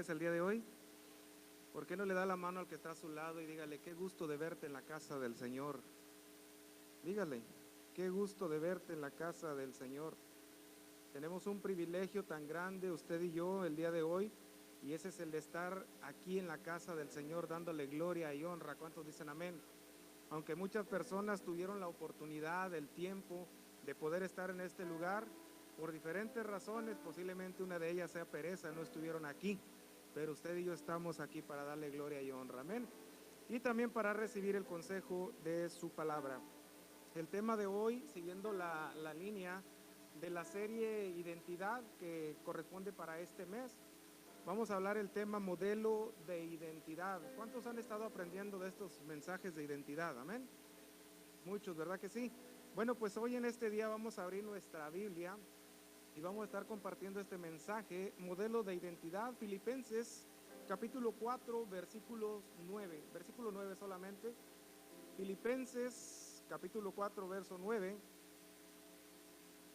alegres el día de hoy? ¿Por qué no le da la mano al que está a su lado y dígale, qué gusto de verte en la casa del Señor? Dígale, qué gusto de verte en la casa del Señor. Tenemos un privilegio tan grande, usted y yo, el día de hoy, y ese es el de estar aquí en la casa del Señor dándole gloria y honra. ¿Cuántos dicen amén? Aunque muchas personas tuvieron la oportunidad, el tiempo de poder estar en este lugar, por diferentes razones, posiblemente una de ellas sea pereza, no estuvieron aquí, pero usted y yo estamos aquí para darle gloria y honra, amén. Y también para recibir el consejo de su palabra. El tema de hoy, siguiendo la línea de la serie Identidad que corresponde para este mes, vamos a hablar el tema modelo de identidad. ¿Cuántos han estado aprendiendo de estos mensajes de identidad? Amén. Muchos, ¿verdad que sí? Bueno, pues hoy en este día vamos a abrir nuestra Biblia y vamos a estar compartiendo este mensaje, modelo de identidad, Filipenses capítulo 4, versículo 9 solamente. Filipenses capítulo 4, verso 9,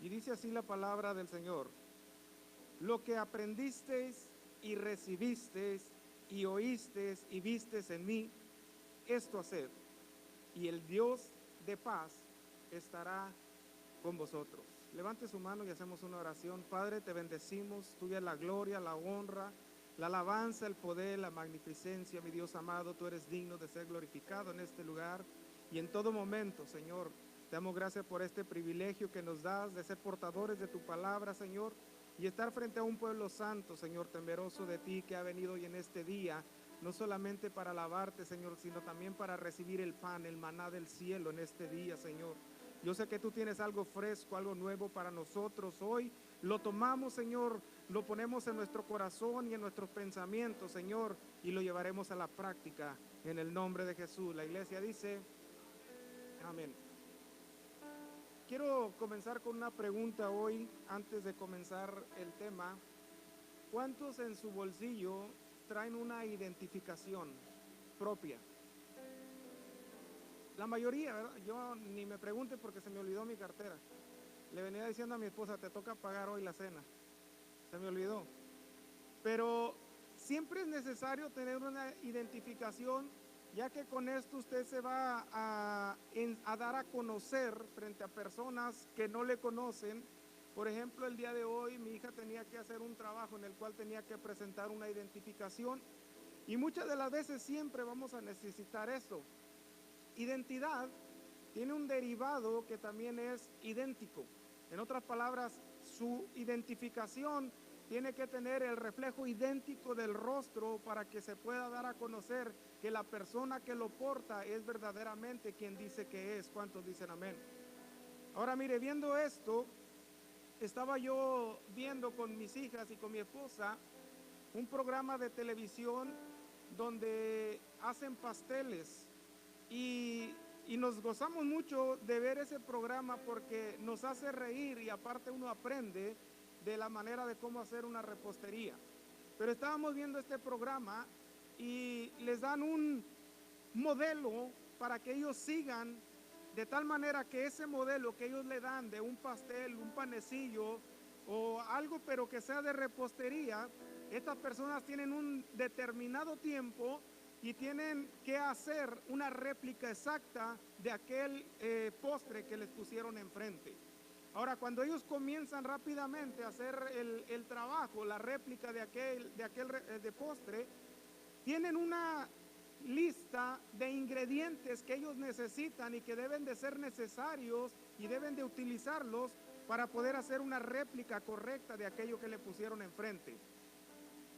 y dice así la palabra del Señor: lo que aprendisteis y recibisteis y oísteis y visteis en mí, esto haced, y el Dios de paz estará con vosotros. Levante su mano y hacemos una oración. Padre, te bendecimos, tuya es la gloria, la honra, la alabanza, el poder, la magnificencia, mi Dios amado. Tú eres digno de ser glorificado en este lugar y en todo momento, Señor. Te damos gracias por este privilegio que nos das de ser portadores de tu palabra, Señor, y estar frente a un pueblo santo, Señor, temeroso de ti, que ha venido hoy en este día, no solamente para alabarte, Señor, sino también para recibir el pan, el maná del cielo en este día, Señor. Yo sé que tú tienes algo fresco, algo nuevo para nosotros hoy. Lo tomamos, Señor, lo ponemos en nuestro corazón y en nuestros pensamientos, Señor, y lo llevaremos a la práctica en el nombre de Jesús. La iglesia dice, amén. Quiero comenzar con una pregunta hoy, antes de comenzar el tema. ¿Cuántos en su bolsillo traen una identificación propia? La mayoría, ¿verdad? Yo ni me pregunte porque se me olvidó mi cartera. Le venía diciendo a mi esposa, te toca pagar hoy la cena. Se me olvidó. Pero siempre es necesario tener una identificación, ya que con esto usted se va a dar a conocer frente a personas que no le conocen. Por ejemplo, el día de hoy mi hija tenía que hacer un trabajo en el cual tenía que presentar una identificación, y muchas de las veces siempre vamos a necesitar eso. Identidad tiene un derivado que también es idéntico. En otras palabras, su identificación tiene que tener el reflejo idéntico del rostro para que se pueda dar a conocer que la persona que lo porta es verdaderamente quien dice que es. ¿Cuántos dicen amén? Ahora mire, viendo esto, estaba yo viendo con mis hijas y con mi esposa un programa de televisión donde hacen pasteles, y nos gozamos mucho de ver ese programa porque nos hace reír y aparte uno aprende de la manera de cómo hacer una repostería. Pero estábamos viendo este programa y les dan un modelo para que ellos sigan, de tal manera que ese modelo que ellos le dan de un pastel, un panecillo o algo, pero que sea de repostería, estas personas tienen un determinado tiempo y tienen que hacer una réplica exacta de aquel postre que les pusieron enfrente. Ahora, cuando ellos comienzan rápidamente a hacer el trabajo, la réplica de aquel de postre, tienen una lista de ingredientes que ellos necesitan y que deben de ser necesarios y deben de utilizarlos para poder hacer una réplica correcta de aquello que le pusieron enfrente.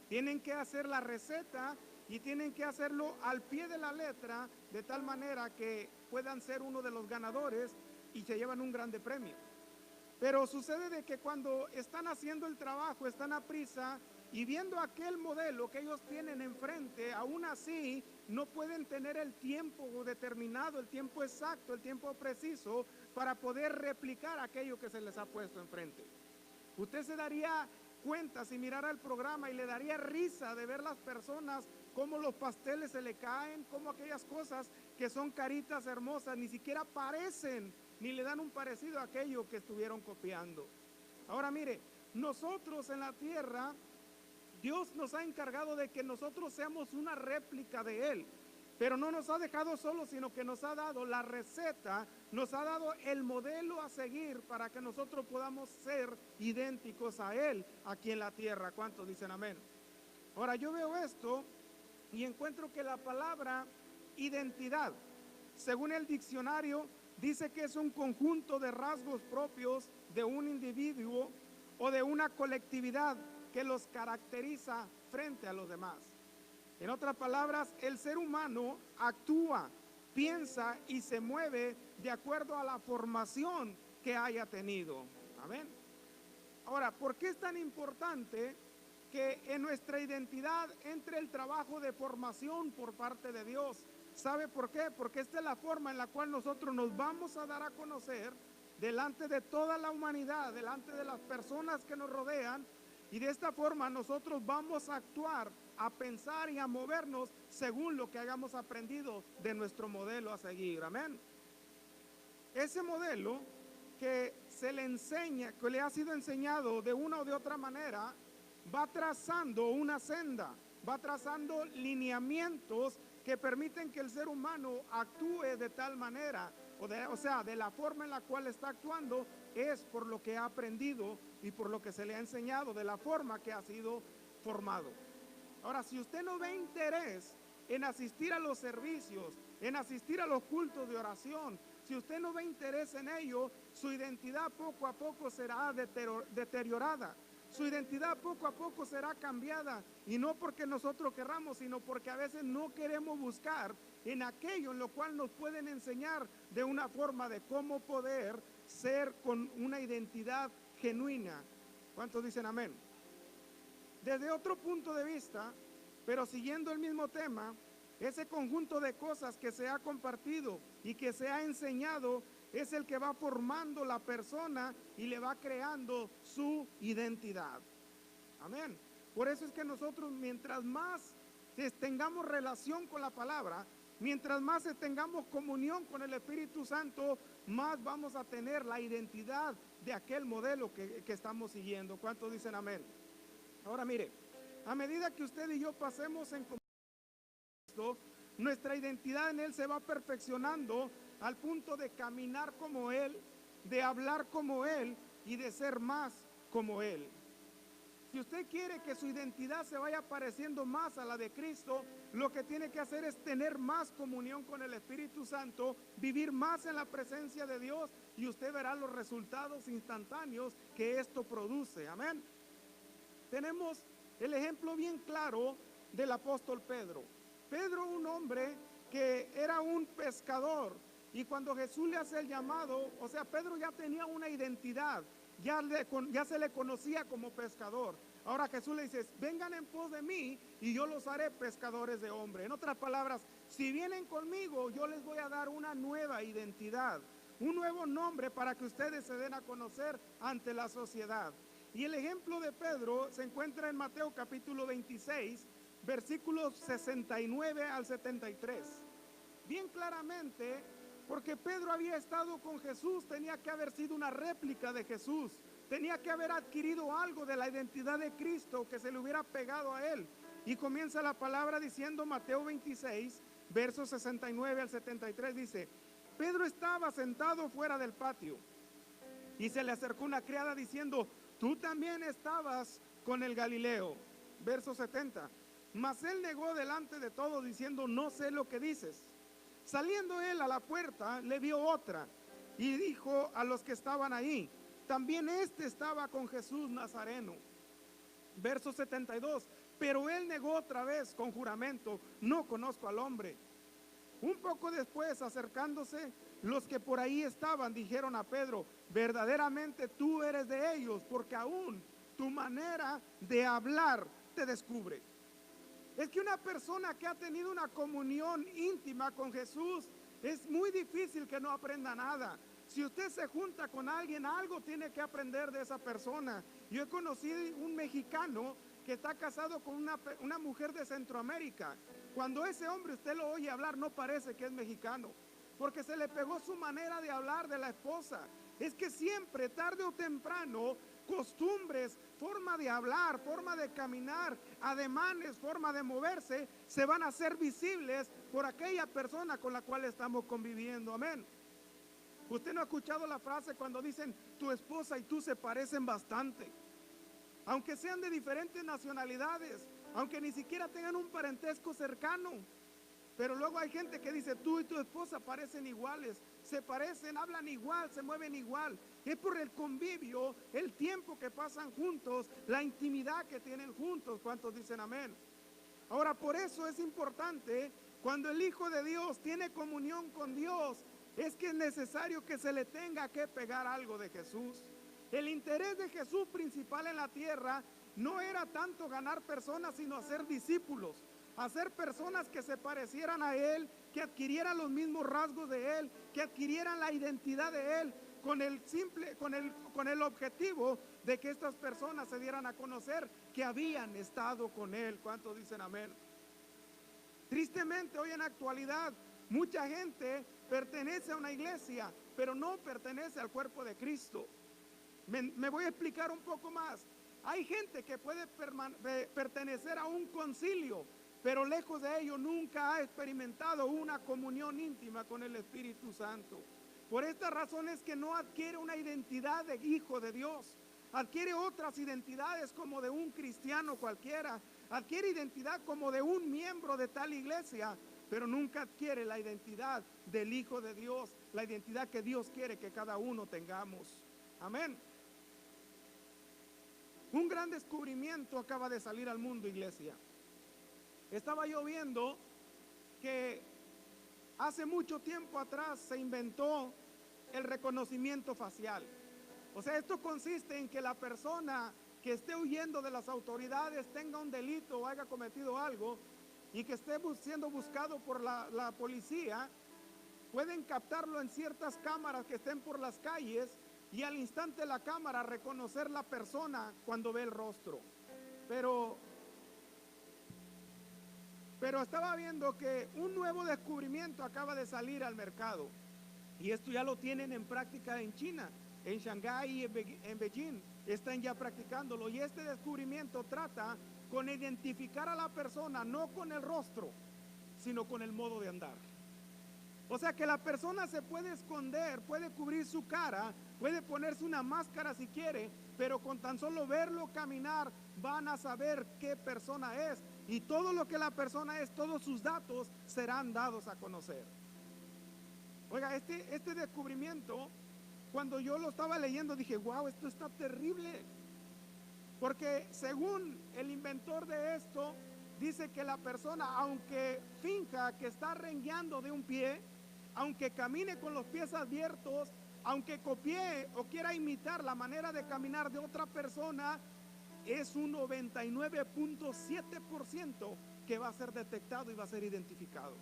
Tienen que hacer la receta y tienen que hacerlo al pie de la letra, de tal manera que puedan ser uno de los ganadores y se llevan un grande premio. Pero sucede de que cuando están haciendo el trabajo, están a prisa y viendo aquel modelo que ellos tienen enfrente, aún así no pueden tener el tiempo determinado, el tiempo exacto, el tiempo preciso para poder replicar aquello que se les ha puesto enfrente. Usted se daría cuenta si mirara el programa y le daría risa de ver las personas, cómo los pasteles se le caen, cómo aquellas cosas que son caritas hermosas ni siquiera parecen, ni le dan un parecido a aquello que estuvieron copiando. Ahora mire, nosotros en la tierra Dios nos ha encargado de que nosotros seamos una réplica de Él. Pero no nos ha dejado solos, sino que nos ha dado la receta, nos ha dado el modelo a seguir para que nosotros podamos ser idénticos a Él aquí en la tierra. ¿Cuántos dicen amén? Ahora yo veo esto y encuentro que la palabra identidad, según el diccionario, dice que es un conjunto de rasgos propios de un individuo o de una colectividad que los caracteriza frente a los demás. En otras palabras, el ser humano actúa, piensa y se mueve de acuerdo a la formación que haya tenido. Amén. Ahora, ¿por qué es tan importante que en nuestra identidad entre el trabajo de formación por parte de Dios? ¿Sabe por qué? Porque esta es la forma en la cual nosotros nos vamos a dar a conocer delante de toda la humanidad, delante de las personas que nos rodean, y de esta forma nosotros vamos a actuar, a pensar y a movernos según lo que hayamos aprendido de nuestro modelo a seguir. Amén. Ese modelo que se le enseña, que le ha sido enseñado de una o de otra manera, va trazando una senda, va trazando lineamientos que permiten que el ser humano actúe de tal manera, o sea, de la forma en la cual está actuando es por lo que ha aprendido y por lo que se le ha enseñado, de la forma que ha sido formado. Ahora, si usted no ve interés en asistir a los servicios, en asistir a los cultos de oración, si usted no ve interés en ello, su identidad poco a poco será deteriorada. Su identidad poco a poco será cambiada, y no porque nosotros querramos, sino porque a veces no queremos buscar en aquello en lo cual nos pueden enseñar de una forma de cómo poder ser con una identidad genuina. ¿Cuántos dicen amén? Desde otro punto de vista, pero siguiendo el mismo tema, ese conjunto de cosas que se ha compartido y que se ha enseñado es el que va formando la persona y le va creando su identidad. Amén. Por eso es que nosotros, mientras más tengamos relación con la palabra, mientras más tengamos comunión con el Espíritu Santo, más vamos a tener la identidad de aquel modelo que estamos siguiendo. ¿Cuántos dicen amén? Ahora mire, a medida que usted y yo pasemos en Cristo, nuestra identidad en Él se va perfeccionando al punto de caminar como Él, de hablar como Él y de ser más como Él. Si usted quiere que su identidad se vaya pareciendo más a la de Cristo, lo que tiene que hacer es tener más comunión con el Espíritu Santo, vivir más en la presencia de Dios, y usted verá los resultados instantáneos que esto produce. Amén. Tenemos el ejemplo bien claro del apóstol Pedro. Pedro, un hombre que era un pescador, y cuando Jesús le hace el llamado, o sea, Pedro ya tenía una identidad, ya se le conocía como pescador. Ahora Jesús le dice, vengan en pos de mí y yo los haré pescadores de hombres. En otras palabras, si vienen conmigo, yo les voy a dar una nueva identidad, un nuevo nombre para que ustedes se den a conocer ante la sociedad. Y el ejemplo de Pedro se encuentra en Mateo capítulo 26, versículos 69 al 73. Bien claramente, porque Pedro había estado con Jesús, tenía que haber sido una réplica de Jesús, tenía que haber adquirido algo de la identidad de Cristo que se le hubiera pegado a él. Y comienza la palabra diciendo, Mateo 26, versos 69 al 73, dice, Pedro estaba sentado fuera del patio y se le acercó una criada diciendo, tú también estabas con el Galileo. Verso 70, mas él negó delante de todos diciendo, no sé lo que dices. Saliendo él a la puerta, le vio otra y dijo a los que estaban ahí, también este estaba con Jesús Nazareno. Verso 72, pero él negó otra vez con juramento, no conozco al hombre. Un poco después, acercándose, los que por ahí estaban dijeron a Pedro, verdaderamente tú eres de ellos, porque aún tu manera de hablar te descubre. Es que una persona que ha tenido una comunión íntima con Jesús, es muy difícil que no aprenda nada. Si usted se junta con alguien, algo tiene que aprender de esa persona. Yo he conocido un mexicano que está casado con una mujer de Centroamérica. Cuando ese hombre usted lo oye hablar, no parece que es mexicano, porque se le pegó su manera de hablar de la esposa. Es que siempre, tarde o temprano, costumbres, forma de hablar, forma de caminar, ademanes, forma de moverse, se van a hacer visibles por aquella persona con la cual estamos conviviendo. Amén. Usted no ha escuchado la frase cuando dicen tu esposa y tú se parecen bastante, aunque sean de diferentes nacionalidades, aunque ni siquiera tengan un parentesco cercano. Pero luego hay gente que dice tú y tu esposa parecen iguales, se parecen, hablan igual, se mueven igual. Es por el convivio, el tiempo que pasan juntos, la intimidad que tienen juntos. ¿Cuántos dicen amén? Ahora, por eso es importante, cuando el Hijo de Dios tiene comunión con Dios, es que es necesario que se le tenga que pegar algo de Jesús. El interés de Jesús principal en la tierra no era tanto ganar personas, sino hacer discípulos, hacer personas que se parecieran a Él, que adquirieran los mismos rasgos de Él, que adquirieran la identidad de Él, con el objetivo de que estas personas se dieran a conocer que habían estado con Él. ¿Cuántos dicen amén? Tristemente, hoy en la actualidad, mucha gente pertenece a una iglesia, pero no pertenece al cuerpo de Cristo. Me voy a explicar un poco más. Hay gente que puede pertenecer a un concilio, pero lejos de ello nunca ha experimentado una comunión íntima con el Espíritu Santo. Por esta razón es que no adquiere una identidad de hijo de Dios, adquiere otras identidades como de un cristiano cualquiera, adquiere identidad como de un miembro de tal iglesia, pero nunca adquiere la identidad del Hijo de Dios, la identidad que Dios quiere que cada uno tengamos. Amén. Un gran descubrimiento acaba de salir al mundo, iglesia. Estaba yo viendo que hace mucho tiempo atrás se inventó el reconocimiento facial. O sea, esto consiste en que la persona que esté huyendo de las autoridades tenga un delito o haya cometido algo y que esté siendo buscado por la policía, pueden captarlo en ciertas cámaras que estén por las calles y al instante la cámara reconocer la persona cuando ve el rostro. Pero estaba viendo que un nuevo descubrimiento acaba de salir al mercado y esto ya lo tienen en práctica en China, en Shanghái y en Beijing están ya practicándolo, y este descubrimiento trata con identificar a la persona no con el rostro, sino con el modo de andar. O sea que la persona se puede esconder, puede cubrir su cara, puede ponerse una máscara si quiere, pero con tan solo verlo caminar van a saber qué persona es, y todo lo que la persona es, todos sus datos serán dados a conocer. Oiga, este descubrimiento, cuando yo lo estaba leyendo dije, wow, esto está terrible, porque según el inventor de esto, dice que la persona, aunque finja que está rengueando de un pie, aunque camine con los pies abiertos, aunque copie o quiera imitar la manera de caminar de otra persona, es un 99.7% que va a ser detectado y va a ser identificado.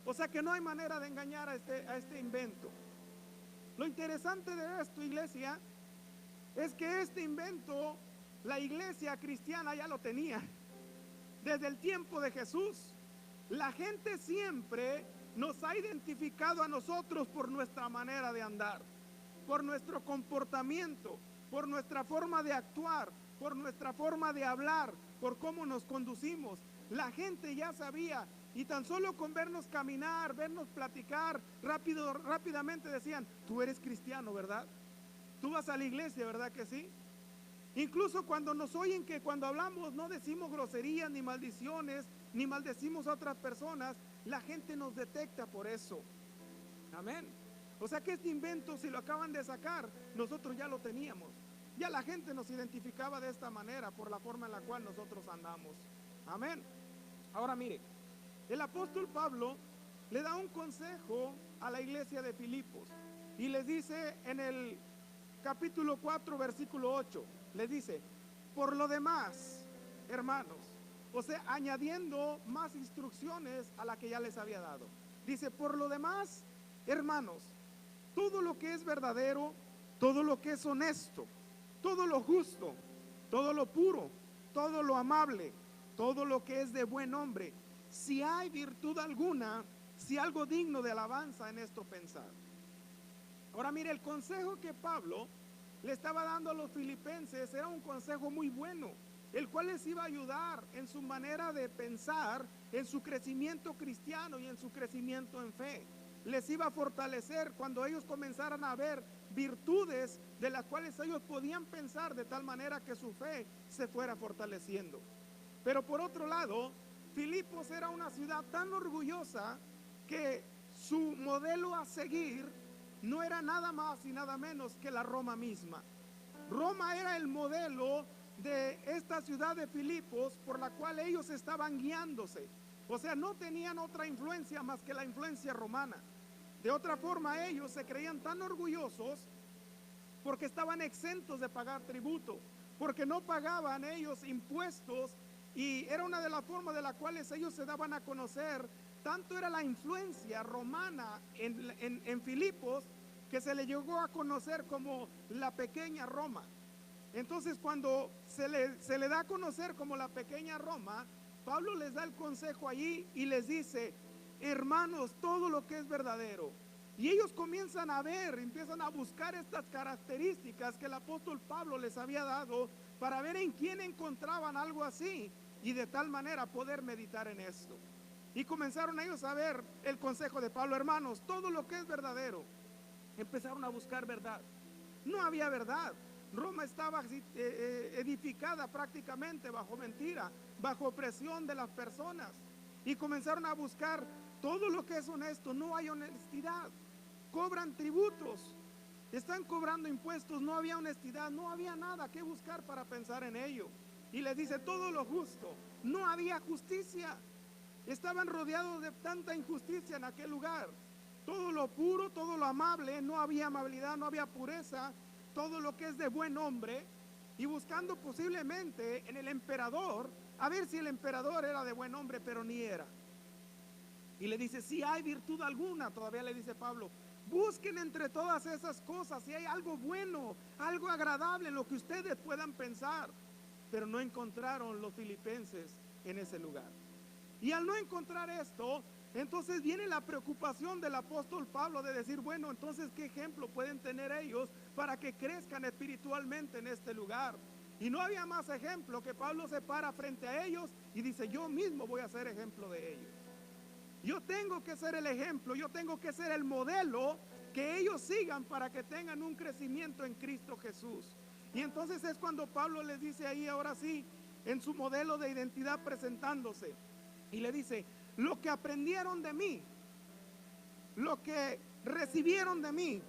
O sea que no hay manera de engañar a este invento. Lo interesante de esto, iglesia, es que este invento la iglesia cristiana ya lo tenía desde el tiempo de Jesús. La gente siempre nos ha identificado a nosotros por nuestra manera de andar, por nuestro comportamiento, por nuestra forma de actuar, por nuestra forma de hablar, por cómo nos conducimos. La gente ya sabía, y tan solo con vernos caminar, vernos platicar, rápidamente decían, tú eres cristiano, ¿verdad? Tú vas a la iglesia, ¿verdad que sí? Incluso cuando nos oyen que cuando hablamos no decimos groserías ni maldiciones, ni maldecimos a otras personas, la gente nos detecta por eso. Amén. O sea que este invento, si lo acaban de sacar, nosotros ya lo teníamos. Ya la gente nos identificaba de esta manera por la forma en la cual nosotros andamos. Amén. Ahora mire, el apóstol Pablo le da un consejo a la iglesia de Filipos y les dice en el capítulo 4, versículo 8, les dice, por lo demás, hermanos, o sea, añadiendo más instrucciones a la que ya les había dado. Dice, por lo demás, hermanos, todo lo que es verdadero, todo lo que es honesto, todo lo justo, todo lo puro, todo lo amable, todo lo que es de buen nombre, si hay virtud alguna, si algo digno de alabanza, en esto pensar. Ahora mire, el consejo que Pablo le estaba dando a los filipenses era un consejo muy bueno, el cual les iba a ayudar en su manera de pensar, en su crecimiento cristiano y en su crecimiento en fe. Les iba a fortalecer cuando ellos comenzaran a ver virtudes de las cuales ellos podían pensar, de tal manera que su fe se fuera fortaleciendo. Pero por otro lado, Filipos era una ciudad tan orgullosa que su modelo a seguir no era nada más y nada menos que la Roma misma. Roma era el modelo de esta ciudad de Filipos por la cual ellos estaban guiándose. O sea, no tenían otra influencia más que la influencia romana. De otra forma, ellos se creían tan orgullosos porque estaban exentos de pagar tributo, porque no pagaban ellos impuestos, y era una de las formas de las cuales ellos se daban a conocer. Tanto era la influencia romana en Filipos que se le llegó a conocer como la pequeña Roma. Entonces, cuando se le da a conocer como la pequeña Roma, Pablo les da el consejo allí y les dice: hermanos, todo lo que es verdadero. Y ellos comienzan a ver, empiezan a buscar estas características que el apóstol Pablo les había dado para ver en quién encontraban algo así y de tal manera poder meditar en esto. Y comenzaron ellos a ver el consejo de Pablo: hermanos, todo lo que es verdadero. Empezaron a buscar verdad. No había verdad. Roma estaba edificada prácticamente bajo mentira, bajo opresión de las personas. Y comenzaron a buscar todo lo que es honesto. No hay honestidad. Cobran tributos, están cobrando impuestos. No había honestidad, no había nada que buscar para pensar en ello. Y les dice todo lo justo. No había justicia. Estaban rodeados de tanta injusticia en aquel lugar. Todo lo puro, todo lo amable, no había amabilidad, no había pureza, todo lo que es de buen hombre, y buscando posiblemente en el emperador, a ver si el emperador era de buen hombre, pero ni era. Y le dice: si hay virtud alguna, todavía le dice Pablo, busquen entre todas esas cosas si hay algo bueno, algo agradable en lo que ustedes puedan pensar. Pero no encontraron los filipenses en ese lugar. Y al no encontrar esto, entonces viene la preocupación del apóstol Pablo de decir: bueno, entonces ¿qué ejemplo pueden tener ellos para que crezcan espiritualmente en este lugar? Y no había más ejemplo que Pablo se para frente a ellos y dice: yo mismo voy a ser ejemplo de ellos. Yo tengo que ser el ejemplo, yo tengo que ser el modelo que ellos sigan para que tengan un crecimiento en Cristo Jesús. Y entonces es cuando Pablo les dice ahí, ahora sí, en su modelo de identidad presentándose, y le dice: lo que aprendieron de mí, lo que recibieron de mí,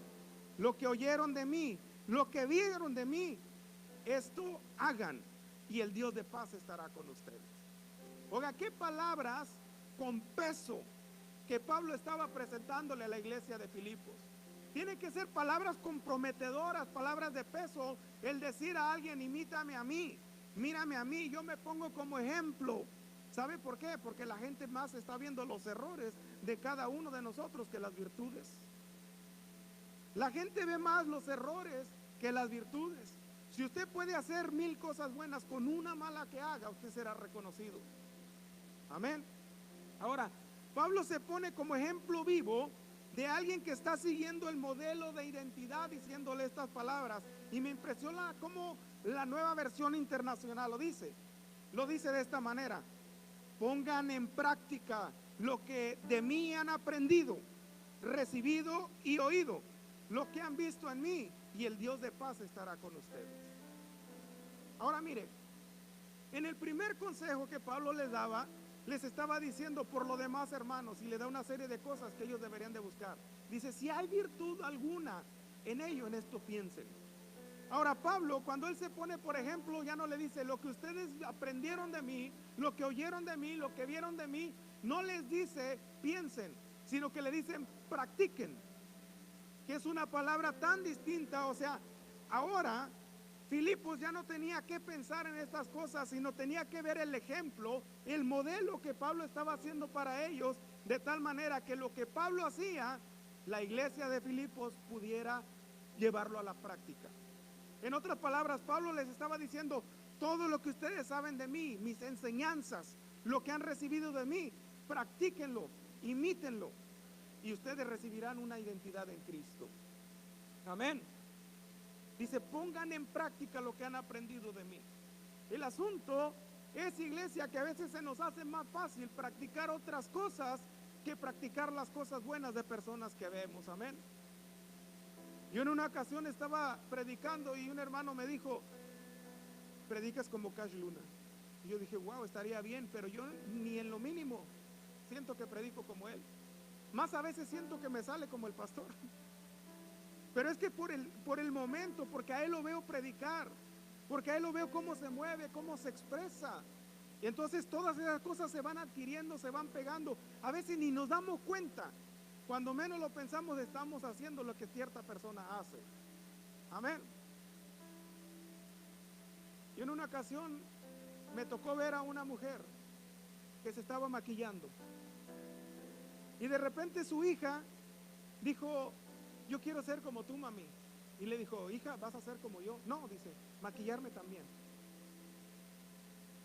lo que oyeron de mí, lo que vieron de mí, esto hagan, y el Dios de paz estará con ustedes. Oiga, qué palabras con peso que Pablo estaba presentándole a la iglesia de Filipos. Tiene que ser palabras comprometedoras, palabras de peso, el decir a alguien: imítame a mí, mírame a mí, yo me pongo como ejemplo. ¿Sabe por qué? Porque la gente más está viendo los errores de cada uno de nosotros que las virtudes. La gente ve más los errores que las virtudes. Si usted puede hacer 1000 cosas buenas con una mala que haga, usted será reconocido. Amén. Ahora, Pablo se pone como ejemplo vivo de alguien que está siguiendo el modelo de identidad, diciéndole estas palabras. Y me impresiona cómo la Nueva Versión Internacional lo dice. Lo dice de esta manera: pongan en práctica lo que de mí han aprendido, recibido y oído, lo que han visto en mí, y el Dios de paz estará con ustedes. Ahora mire, en el primer consejo que Pablo les daba, les estaba diciendo: por lo demás, hermanos, y le da una serie de cosas que ellos deberían de buscar. Dice: si hay virtud alguna en ello, en esto piensen. Ahora Pablo, cuando él se pone, por ejemplo, ya no le dice: lo que ustedes aprendieron de mí, lo que oyeron de mí, lo que vieron de mí. No les dice piensen, sino que le dicen practiquen, que es una palabra tan distinta. O sea, ahora Filipos ya no tenía que pensar en estas cosas, sino tenía que ver el ejemplo, el modelo que Pablo estaba haciendo para ellos, de tal manera que lo que Pablo hacía, la iglesia de Filipos pudiera llevarlo a la práctica. En otras palabras, Pablo les estaba diciendo: todo lo que ustedes saben de mí, mis enseñanzas, lo que han recibido de mí, practíquenlo, imítenlo, y ustedes recibirán una identidad en Cristo. Amén. Dice, pongan en práctica lo que han aprendido de mí. El asunto es, iglesia, que a veces se nos hace más fácil practicar otras cosas que practicar las cosas buenas de personas que vemos. Amén. Yo en una ocasión estaba predicando y un hermano me dijo, predicas como Cash Luna. Y yo dije, wow, estaría bien, pero yo ni en lo mínimo siento que predico como él. Más a veces siento que me sale como el pastor. Pero es que por el momento, porque a él lo veo predicar, porque a él lo veo cómo se mueve, cómo se expresa. Y entonces todas esas cosas se van adquiriendo, se van pegando. A veces ni nos damos cuenta. Cuando menos lo pensamos, estamos haciendo lo que cierta persona hace. Amén. Y en una ocasión me tocó ver a una mujer que se estaba maquillando. Y de repente su hija dijo, yo quiero ser como tú, mami. Y le dijo, hija, ¿vas a ser como yo? No, dice, maquillarme también.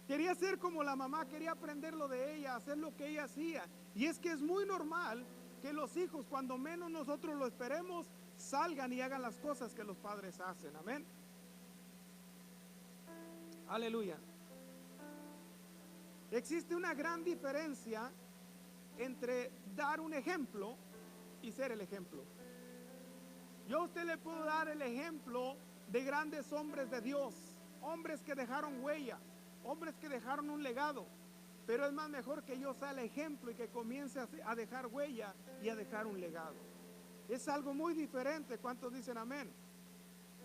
Quería ser como la mamá, quería aprender lo de ella, hacer lo que ella hacía. Y es que es muy normal que los hijos, cuando menos nosotros lo esperemos, salgan y hagan las cosas que los padres hacen. Amén. Aleluya. Existe una gran diferencia entre dar un ejemplo y ser el ejemplo. Yo a usted le puedo dar el ejemplo de grandes hombres de Dios, hombres que dejaron huella, hombres que dejaron un legado, pero es más mejor que yo sea el ejemplo y que comience a dejar huella y a dejar un legado. Es algo muy diferente. ¿Cuántos dicen amén?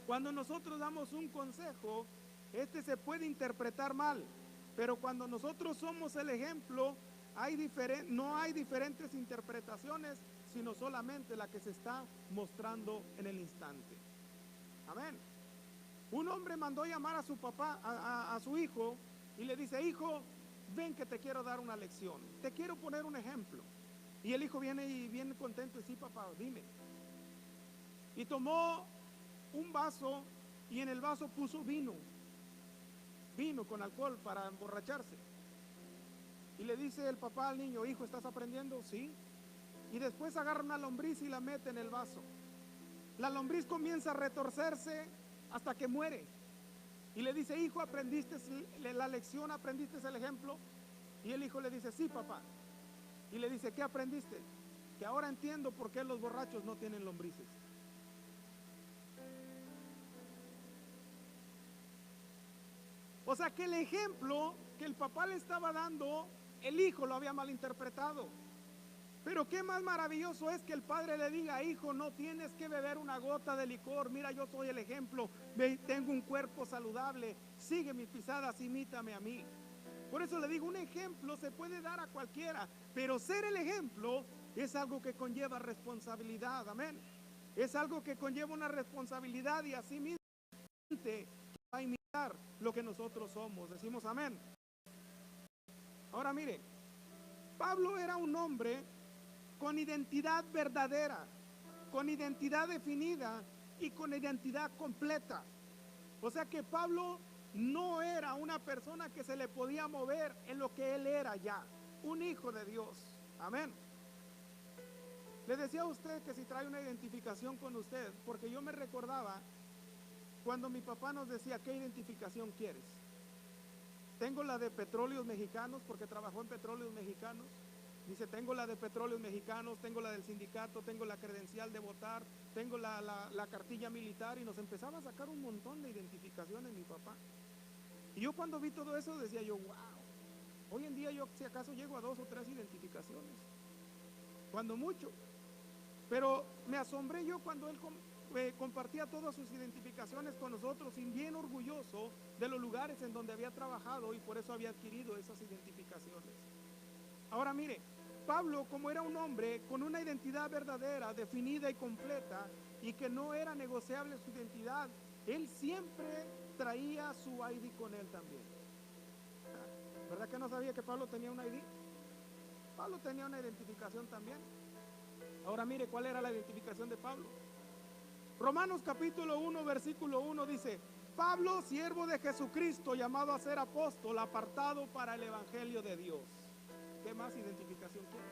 Cuando nosotros damos un consejo, este se puede interpretar mal, pero cuando nosotros somos el ejemplo, no hay diferentes interpretaciones, sino solamente la que se está mostrando en el instante. Amén. Un hombre mandó llamar a su papá, a su hijo, y le dice, hijo, ven que te quiero dar una lección, te quiero poner un ejemplo. Y el hijo viene y viene contento y sí, papá, dime. Y tomó un vaso y en el vaso puso vino con alcohol para emborracharse. Y le dice el papá al niño, hijo, ¿estás aprendiendo? Sí. Y después agarra una lombriz y la mete en el vaso. La lombriz comienza a retorcerse hasta que muere. Y le dice, hijo, ¿aprendiste la lección? ¿Aprendiste el ejemplo? Y el hijo le dice, sí, papá. Y le dice, ¿qué aprendiste? Que ahora entiendo por qué los borrachos no tienen lombrices. O sea que el ejemplo que el papá le estaba dando, el hijo lo había malinterpretado. Pero qué más maravilloso es que el padre le diga, hijo, no tienes que beber una gota de licor, mira, yo soy el ejemplo, tengo un cuerpo saludable, sigue mis pisadas, imítame a mí. Por eso le digo, un ejemplo se puede dar a cualquiera, pero ser el ejemplo es algo que conlleva responsabilidad, amén. Es algo que conlleva una responsabilidad y así mismo va a imitar lo que nosotros somos, decimos amén. Ahora mire, Pablo era un hombre con identidad verdadera, con identidad definida y con identidad completa. O sea que Pablo no era una persona que se le podía mover en lo que él era ya, un hijo de Dios. Amén. Le decía a usted que si trae una identificación con usted, porque yo me recordaba cuando mi papá nos decía, ¿qué identificación quieres? Tengo la de Petróleos Mexicanos, porque trabajó en Petróleos Mexicanos. Dice, tengo la de Petróleos Mexicanos, tengo la del sindicato, tengo la credencial de votar, tengo la cartilla militar, y nos empezaba a sacar un montón de identificaciones mi papá. Y yo cuando vi todo eso decía yo, wow, hoy en día yo si acaso llego a 2 o 3 identificaciones, cuando mucho. Pero me asombré yo cuando él compartía todas sus identificaciones con nosotros, y bien orgulloso de los lugares en donde había trabajado y por eso había adquirido esas identificaciones. Ahora mire, Pablo, como era un hombre con una identidad verdadera, definida y completa, y que no era negociable su identidad, él siempre traía su ID con él también. ¿Verdad que no sabía que Pablo tenía un ID? Pablo tenía una identificación también. Ahora mire, ¿cuál era la identificación de Pablo? Romanos capítulo 1, versículo 1 dice, Pablo, siervo de Jesucristo, llamado a ser apóstol, apartado para el evangelio de Dios. ¿Qué más identificación quiere?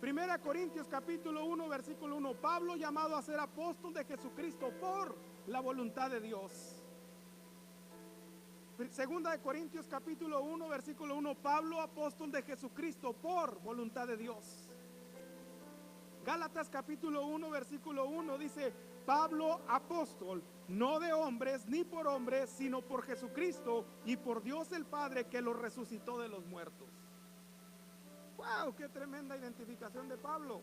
Primera Corintios capítulo 1 versículo 1, Pablo llamado a ser apóstol de Jesucristo por la voluntad de Dios. Segunda de Corintios capítulo 1 versículo 1, Pablo apóstol de Jesucristo por voluntad de Dios. Gálatas capítulo 1 versículo 1 dice, Pablo apóstol, no de hombres ni por hombres, sino por Jesucristo y por Dios el Padre que lo resucitó de los muertos. ¡Wow! ¡Qué tremenda identificación de Pablo!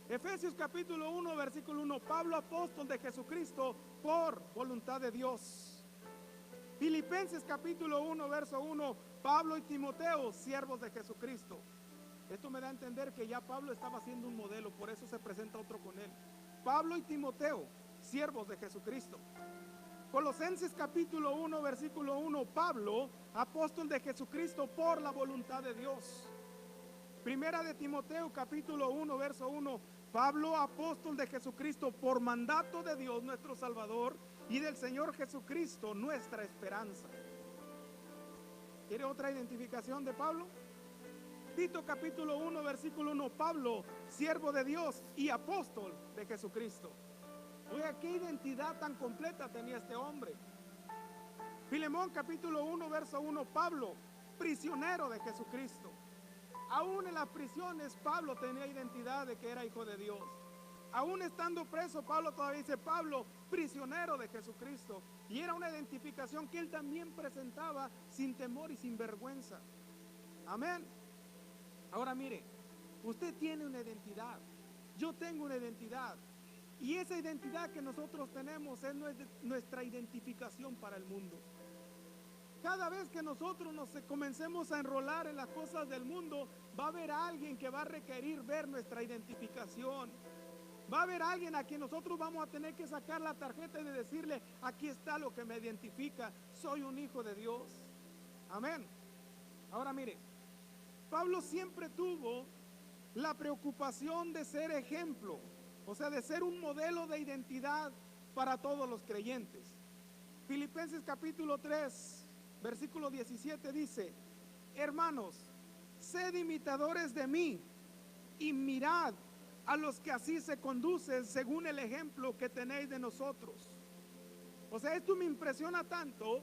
Efesios capítulo 1 versículo 1, Pablo apóstol de Jesucristo por voluntad de Dios. Filipenses capítulo 1 verso 1, Pablo y Timoteo, siervos de Jesucristo. Esto me da a entender que ya Pablo estaba haciendo un modelo, por eso se presenta otro con él. Pablo y Timoteo, siervos de Jesucristo. Colosenses capítulo 1 versículo 1, Pablo, apóstol de Jesucristo por la voluntad de Dios. Primera de Timoteo capítulo 1 verso 1, Pablo, apóstol de Jesucristo por mandato de Dios nuestro Salvador y del Señor Jesucristo nuestra esperanza. ¿Quiere otra identificación de Pablo? Tito capítulo 1 versículo 1, Pablo, siervo de Dios y apóstol de Jesucristo. Oiga, qué identidad tan completa tenía este hombre. Filemón capítulo 1 verso 1, Pablo, prisionero de Jesucristo. Aún en las prisiones Pablo tenía identidad de que era hijo de Dios. Aún estando preso, Pablo todavía dice, Pablo, prisionero de Jesucristo. Y era una identificación que él también presentaba sin temor y sin vergüenza. Amén. Ahora mire, usted tiene una identidad, yo tengo una identidad. Y esa identidad que nosotros tenemos es nuestra identificación para el mundo. Cada vez que nosotros nos comencemos a enrolar en las cosas del mundo, va a haber alguien que va a requerir ver nuestra identificación. Va a haber alguien a quien nosotros vamos a tener que sacar la tarjeta y decirle, aquí está lo que me identifica, soy un hijo de Dios. Amén. Ahora mire, Pablo siempre tuvo la preocupación de ser ejemplo, o sea, de ser un modelo de identidad para todos los creyentes. Filipenses capítulo 3, versículo 17 dice, hermanos, sed imitadores de mí y mirad a los que así se conducen según el ejemplo que tenéis de nosotros. O sea, esto me impresiona tanto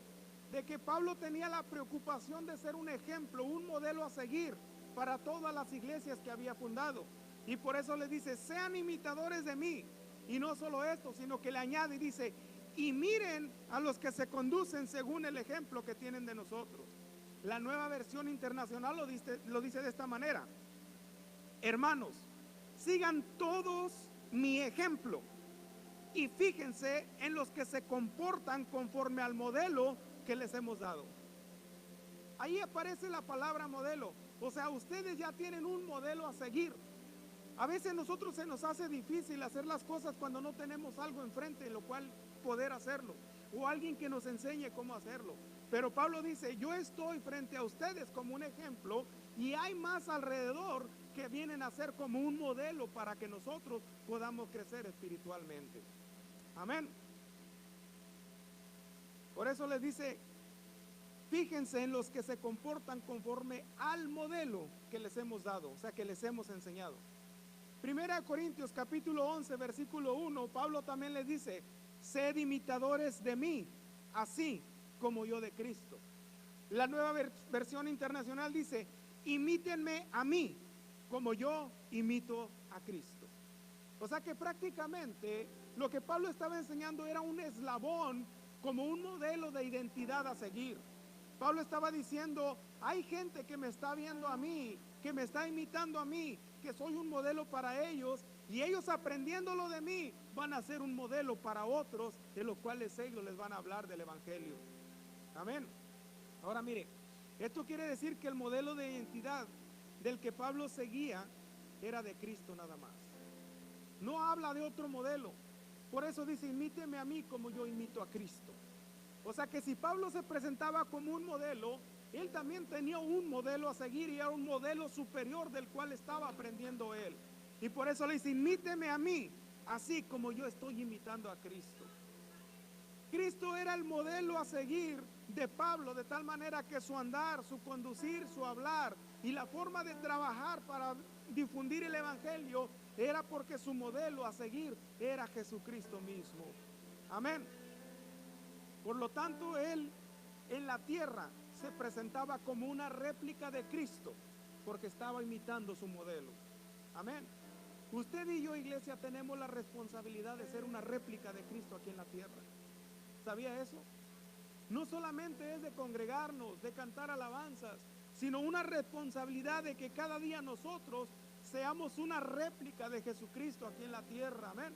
de que Pablo tenía la preocupación de ser un ejemplo, un modelo a seguir para todas las iglesias que había fundado. Y por eso le dice, sean imitadores de mí. Y no solo esto, sino que le añade y dice, y miren a los que se conducen según el ejemplo que tienen de nosotros. La Nueva Versión Internacional lo dice de esta manera, hermanos, sigan todos mi ejemplo y fíjense en los que se comportan conforme al modelo que les hemos dado. Ahí aparece la palabra modelo. O sea, ustedes ya tienen un modelo a seguir. A veces a nosotros se nos hace difícil hacer las cosas cuando no tenemos algo enfrente en lo cual poder hacerlo, o alguien que nos enseñe cómo hacerlo. Pero Pablo dice, yo estoy frente a ustedes como un ejemplo y hay más alrededor que vienen a ser como un modelo para que nosotros podamos crecer espiritualmente. Amén. Por eso les dice, fíjense en los que se comportan conforme al modelo que les hemos dado, o sea, que les hemos enseñado. Primera de Corintios capítulo 11 versículo 1, Pablo también les dice, sed imitadores de mí, así como yo de Cristo. La Nueva Versión Internacional dice, imítenme a mí, como yo imito a Cristo. O sea que prácticamente lo que Pablo estaba enseñando era un eslabón, como un modelo de identidad a seguir. Pablo estaba diciendo, hay gente que me está viendo a mí, que me está imitando a mí, que soy un modelo para ellos, y ellos aprendiéndolo de mí van a ser un modelo para otros, de los cuales ellos les van a hablar del evangelio. Amén. Ahora mire, esto quiere decir que el modelo de identidad del que Pablo seguía era de Cristo nada más. No habla de otro modelo. Por eso dice, imíteme a mí como yo imito a Cristo. O sea que si Pablo se presentaba como un modelo, él también tenía un modelo a seguir y era un modelo superior del cual estaba aprendiendo él. Y por eso le dice, imíteme a mí, así como yo estoy imitando a Cristo. Cristo era el modelo a seguir de Pablo, de tal manera que su andar, su conducir, su hablar y la forma de trabajar para difundir el evangelio era porque su modelo a seguir era Jesucristo mismo. Amén. Por lo tanto, él en la tierra se presentaba como una réplica de Cristo, porque estaba imitando su modelo. Amén. Usted y yo, iglesia, tenemos la responsabilidad de ser una réplica de Cristo aquí en la tierra. ¿Sabía eso? No solamente es de congregarnos, de cantar alabanzas, sino una responsabilidad de que cada día nosotros seamos una réplica de Jesucristo aquí en la tierra. Amén.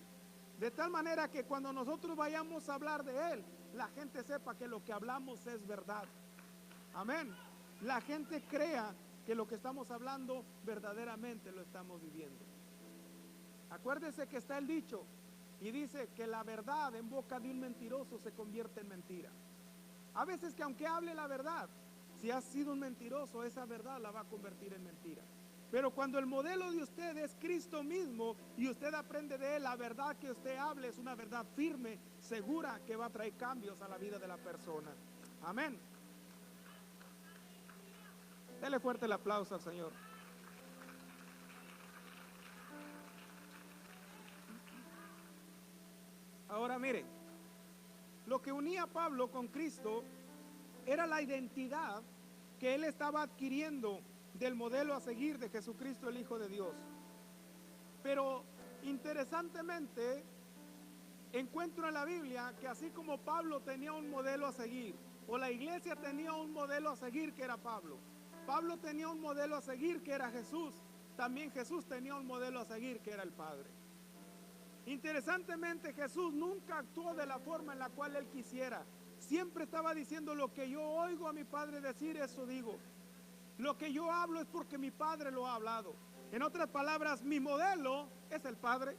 De tal manera que cuando nosotros vayamos a hablar de Él, la gente sepa que lo que hablamos es verdad. Amén. La gente crea que lo que estamos hablando verdaderamente lo estamos viviendo. Acuérdese que está el dicho y dice que la verdad en boca de un mentiroso se convierte en mentira. A veces que aunque hable la verdad, si ha sido un mentiroso, esa verdad la va a convertir en mentira. Pero cuando el modelo de usted es Cristo mismo y usted aprende de Él, la verdad que usted hable es una verdad firme, segura, que va a traer cambios a la vida de la persona. Amén. Dele fuerte el aplauso al Señor. Ahora miren, lo que unía a Pablo con Cristo era la identidad que él estaba adquiriendo del modelo a seguir de Jesucristo, el Hijo de Dios. Pero interesantemente encuentro en la Biblia que así como Pablo tenía un modelo a seguir, o la iglesia tenía un modelo a seguir que era Pablo, Pablo tenía un modelo a seguir que era Jesús, también Jesús tenía un modelo a seguir que era el Padre. Interesantemente, Jesús nunca actuó de la forma en la cual él quisiera. Siempre estaba diciendo: lo que yo oigo a mi Padre decir, eso digo. Lo que yo hablo es porque mi Padre lo ha hablado. En otras palabras, mi modelo es el Padre.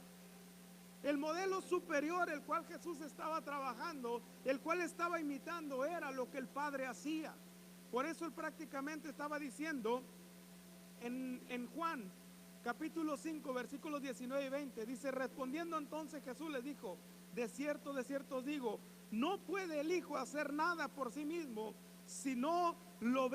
El modelo superior, el cual Jesús estaba trabajando, el cual estaba imitando, era lo que el Padre hacía. Por eso él prácticamente estaba diciendo en Juan capítulo 5, versículos 19 y 20, dice: respondiendo entonces Jesús les dijo: de cierto os digo, no puede el Hijo hacer nada por sí mismo, sino lo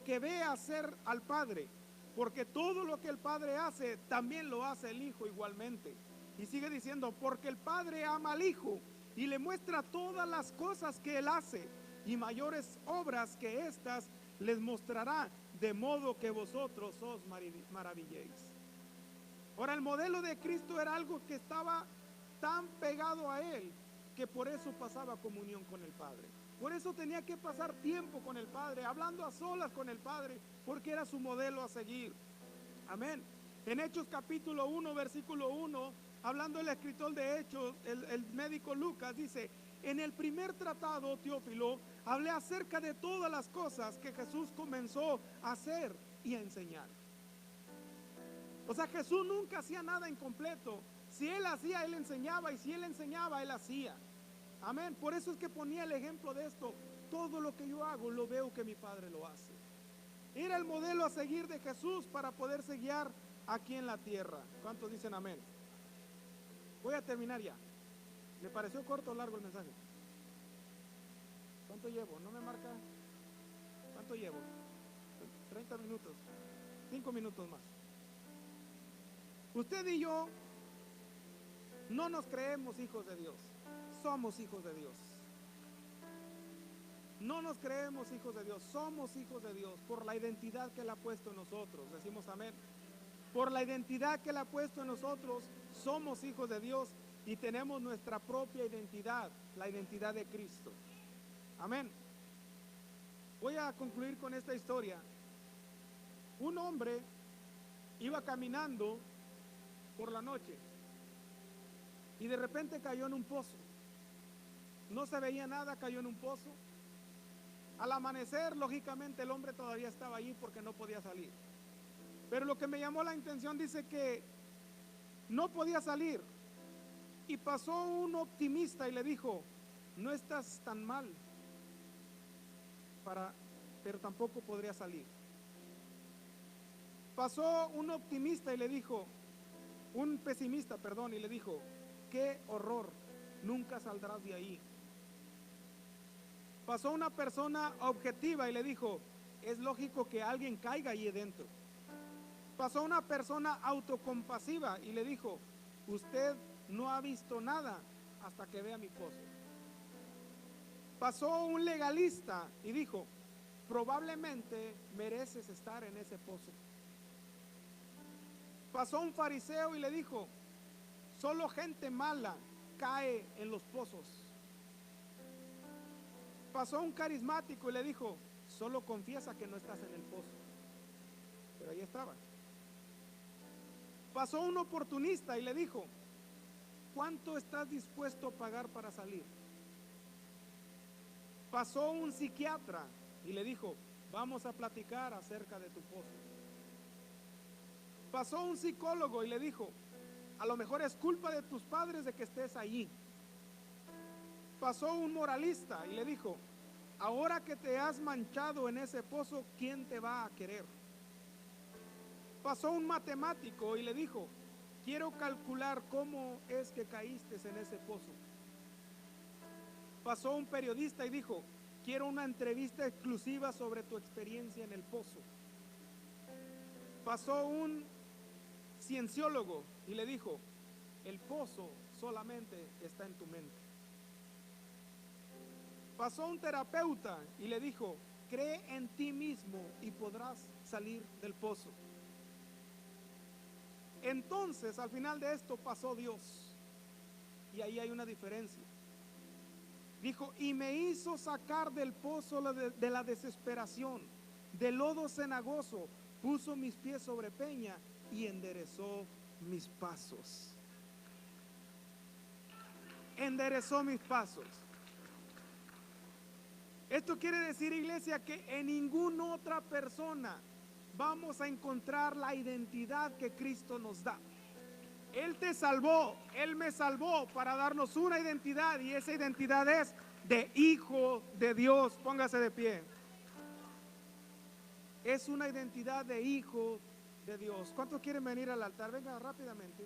que ve hacer al Padre, porque todo lo que el Padre hace, también lo hace el Hijo igualmente. Y sigue diciendo: porque el Padre ama al Hijo y le muestra todas las cosas que él hace, y mayores obras que estas les mostrará, de modo que vosotros os maravilléis. Ahora, el modelo de Cristo era algo que estaba tan pegado a él, que por eso pasaba comunión con el Padre. Por eso tenía que pasar tiempo con el Padre, hablando a solas con el Padre, porque era su modelo a seguir. Amén. En Hechos capítulo 1, versículo 1, hablando el escritor de Hechos, el médico Lucas, dice: en el primer tratado, Teófilo, hablé acerca de todas las cosas que Jesús comenzó a hacer y a enseñar. O sea, Jesús nunca hacía nada incompleto. Si él hacía, él enseñaba, y si él enseñaba, él hacía. Amén. Por eso es que ponía el ejemplo de esto: todo lo que yo hago, lo veo que mi Padre lo hace. Era el modelo a seguir de Jesús para poderse guiar aquí en la tierra. ¿Cuántos dicen amén? Voy a terminar ya. ¿Le pareció corto o largo el mensaje? ¿Cuánto llevo? ¿No me marca? ¿Cuánto llevo? 30 minutos. 5 minutos más. Usted y yo no nos creemos hijos de Dios. Somos hijos de Dios. No nos creemos hijos de Dios. Somos hijos de Dios por la identidad que Él ha puesto en nosotros. Decimos amén. Por la identidad que Él ha puesto en nosotros, somos hijos de Dios y tenemos nuestra propia identidad, la identidad de Cristo. Amén. Voy a concluir con esta historia. Un hombre iba caminando por la noche y de repente cayó en un pozo. No se veía nada, cayó en un pozo. Al amanecer, lógicamente, el hombre todavía estaba allí porque no podía salir. Pero lo que me llamó la atención, dice que no podía salir. Y pasó un optimista y le dijo: no estás tan mal, pero tampoco podría salir. Pasó un optimista y le dijo, un pesimista, perdón, y le dijo: qué horror, nunca saldrás de ahí. Pasó una persona objetiva y le dijo, es lógico que alguien caiga allí dentro. Pasó una persona autocompasiva y le dijo, usted no ha visto nada hasta que vea mi pozo. Pasó un legalista y dijo, probablemente mereces estar en ese pozo. Pasó un fariseo y le dijo, solo gente mala cae en los pozos. Pasó un carismático y le dijo, solo confiesa que no estás en el pozo. Pero ahí estaba. Pasó un oportunista y le dijo, ¿cuánto estás dispuesto a pagar para salir? Pasó un psiquiatra y le dijo, vamos a platicar acerca de tu pozo. Pasó un psicólogo y le dijo, a lo mejor es culpa de tus padres de que estés allí. Pasó un moralista y le dijo, ahora que te has manchado en ese pozo, ¿quién te va a querer? Pasó un matemático y le dijo, quiero calcular cómo es que caíste en ese pozo. Pasó un periodista y dijo, quiero una entrevista exclusiva sobre tu experiencia en el pozo. Pasó un cienciólogo y le dijo, el pozo solamente está en tu mente. Pasó un terapeuta y le dijo, cree en ti mismo y podrás salir del pozo. Entonces, al final de esto pasó Dios. Y ahí hay una diferencia. Dijo, y me hizo sacar del pozo de la desesperación, del lodo cenagoso, puso mis pies sobre peña y enderezó mis pasos. Enderezó mis pasos. Esto quiere decir, iglesia, que en ninguna otra persona vamos a encontrar la identidad que Cristo nos da. Él te salvó, Él me salvó para darnos una identidad, y esa identidad es de hijo de Dios. Póngase de pie. Es una identidad de hijo de Dios. ¿Cuántos quieren venir al altar? Venga rápidamente.